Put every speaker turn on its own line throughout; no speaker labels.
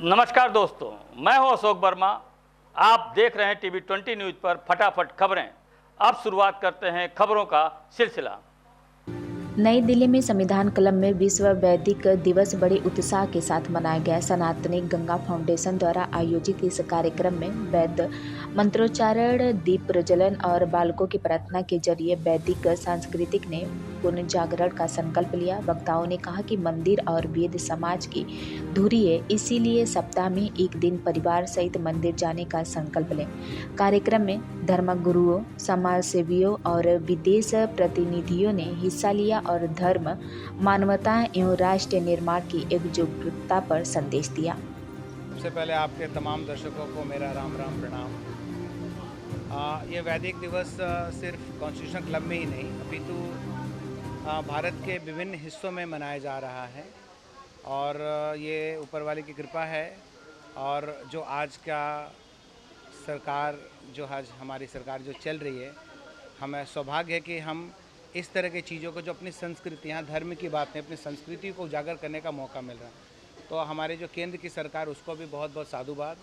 नमस्कार दोस्तों, मैं हूं अशोक वर्मा। आप देख रहे हैं टीवी 20 न्यूज पर फटाफट खबरें। अब शुरुआत करते हैं खबरों का सिलसिला।
नई दिल्ली में संविधान क्लब में विश्व वैदिक दिवस बड़े उत्साह के साथ मनाया गया। सनातनी गंगा फाउंडेशन द्वारा आयोजित इस कार्यक्रम में वैद मंत्रोच्चारण, दीप प्रज्वलन और बालकों की प्रार्थना के जरिए वैदिक सांस्कृतिक ने पुनर्जागरण का संकल्प लिया। वक्ताओं ने कहा कि मंदिर और वेद समाज की धुरी है, इसीलिए सप्ताह में एक दिन परिवार सहित मंदिर जाने का संकल्प लें। कार्यक्रम में धर्मगुरुओं, समाज सेवियों और विदेश प्रतिनिधियों ने हिस्सा लिया और धर्म, मानवता एवं राष्ट्र निर्माण की एकजुटता पर संदेश दिया।
सबसे पहले आपके तमाम दर्शकों को मेरा राम राम प्रणाम। ये वैदिक दिवस सिर्फ कॉन्स्टिट्यूशन क्लब में ही नहीं अपितु भारत के विभिन्न हिस्सों में मनाया जा रहा है और ये ऊपर वाले की कृपा है। और जो आज का सरकार जो आज हमारी सरकार जो चल रही है, हमें सौभाग्य है कि हम इस तरह की चीज़ों को जो अपनी संस्कृति, यहाँ धर्म की बात नहीं, अपनी संस्कृति को उजागर करने का मौका मिल रहा है। तो हमारे जो केंद्र की सरकार उसको भी बहुत बहुत साधुवाद,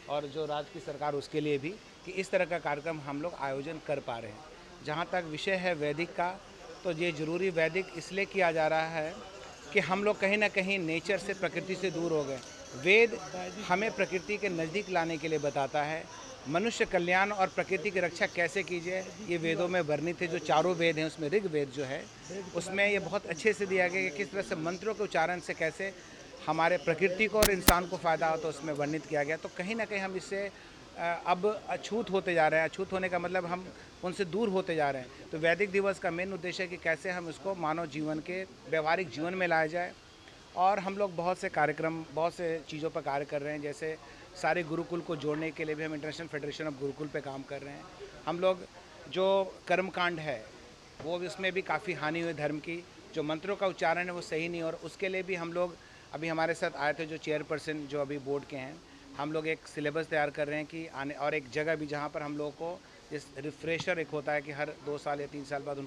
और जो राज्य की सरकार उसके लिए भी, कि इस तरह का कार्यक्रम हम लोग आयोजन कर पा रहे हैं। जहाँ तक विषय है वैदिक का, तो ये ज़रूरी वैदिक इसलिए किया जा रहा है कि हम लोग कहीं ना कहीं नेचर से, प्रकृति से दूर हो गए। वेद हमें प्रकृति के नज़दीक लाने के लिए बताता है। मनुष्य कल्याण और प्रकृति की रक्षा कैसे कीजिए, ये वेदों में वर्णित है। जो चारों वेद हैं उसमें ऋग्वेद जो है उसमें ये बहुत अच्छे से दिया गया कि किस तरह से मंत्रों के उच्चारण से कैसे हमारे प्रकृति को और इंसान को फ़ायदा हो, तो उसमें वर्णित किया गया। तो कहीं ना कहीं हम इससे अब अछूत होते जा रहे हैं। अछूत होने का मतलब हम उनसे दूर होते जा रहे हैं। तो वैदिक दिवस का मेन उद्देश्य है कि कैसे हम इसको मानव जीवन के व्यवहारिक जीवन में लाया जाए। और हम लोग बहुत से कार्यक्रम, बहुत से चीज़ों पर कार्य कर रहे हैं। जैसे सारे गुरुकुल को जोड़ने के लिए भी हम इंटरनेशनल फेडरेशन ऑफ गुरुकुल पे काम कर रहे हैं। हम लोग जो कर्मकांड है वो इसमें भी काफ़ी हानि हुई धर्म की, जो मंत्रों का उच्चारण है वो सही नहीं, और उसके लिए भी हम लोग अभी हमारे साथ आए थे जो चेयरपर्सन जो अभी बोर्ड के हैं, हम लोग एक सिलेबस तैयार कर रहे हैं कि आने, और एक जगह भी जहाँ पर हम लोगों को इस रिफ्रेशर एक होता है कि हर 2 साल या 3 साल बाद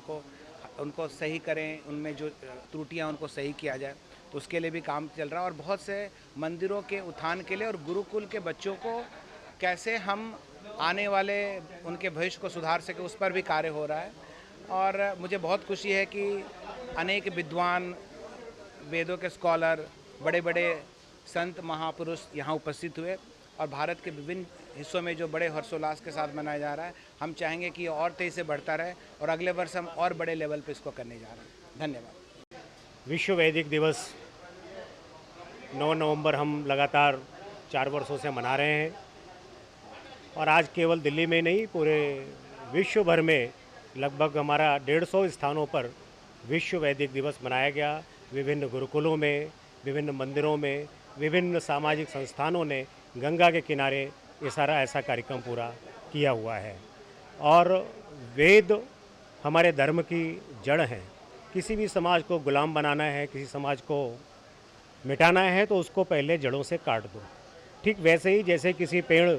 उनको सही करें, उनमें जो त्रुटियाँ उनको सही किया जाए। तो उसके लिए भी काम चल रहा है। और बहुत से मंदिरों के उत्थान के लिए और गुरुकुल के बच्चों को कैसे हम आने वाले उनके भविष्य को सुधार सके, उस पर भी कार्य हो रहा है। और मुझे बहुत खुशी है कि अनेक विद्वान, वेदों के स्कॉलर, बड़े बड़े संत महापुरुष यहाँ उपस्थित हुए, और भारत के विभिन्न हिस्सों में जो बड़े हर्षोल्लास के साथ मनाया जा रहा है। हम चाहेंगे कि ये और तेज़ी से बढ़ता रहे और अगले वर्ष हम और बड़े लेवल पे इसको करने जा रहे हैं। धन्यवाद।
विश्व वैदिक दिवस 9 नवंबर हम लगातार 4 वर्षों से मना रहे हैं, और आज केवल दिल्ली में नहीं, पूरे विश्व भर में लगभग हमारा 150 स्थानों पर विश्व वैदिक दिवस मनाया गया। विभिन्न गुरुकुलों में, विभिन्न मंदिरों में, विभिन्न सामाजिक संस्थानों ने गंगा के किनारे ये सारा ऐसा कार्यक्रम पूरा किया हुआ है। और वेद हमारे धर्म की जड़ हैं। किसी भी समाज को गुलाम बनाना है, किसी समाज को मिटाना है, तो उसको पहले जड़ों से काट दो। ठीक वैसे ही जैसे किसी पेड़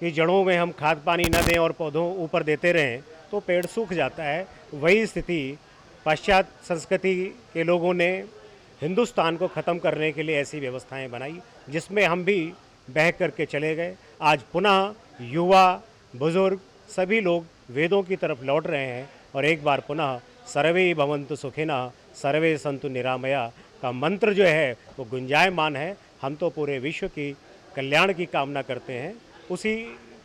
की जड़ों में हम खाद पानी न दें और पौधों ऊपर देते रहें तो पेड़ सूख जाता है। वही स्थिति पाश्चात्य संस्कृति के लोगों ने हिंदुस्तान को ख़त्म करने के लिए ऐसी व्यवस्थाएं बनाई, जिसमें हम भी बह करके चले गए। आज पुनः युवा, बुजुर्ग सभी लोग वेदों की तरफ लौट रहे हैं, और एक बार पुनः सर्वे भवन्तु सुखिनः सर्वे सन्तु निरामया का मंत्र जो है वो गुंजायमान है। हम तो पूरे विश्व की कल्याण की कामना करते हैं। उसी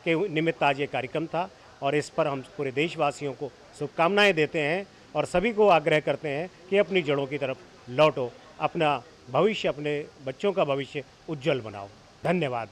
के निमित्त आज ये कार्यक्रम था, और इस पर हम पूरे देशवासियों को शुभकामनाएं देते हैं और सभी को आग्रह करते हैं कि अपनी जड़ों की तरफ लौटो, अपना भविष्य, अपने बच्चों का भविष्य उज्जवल बनाओ। धन्यवाद।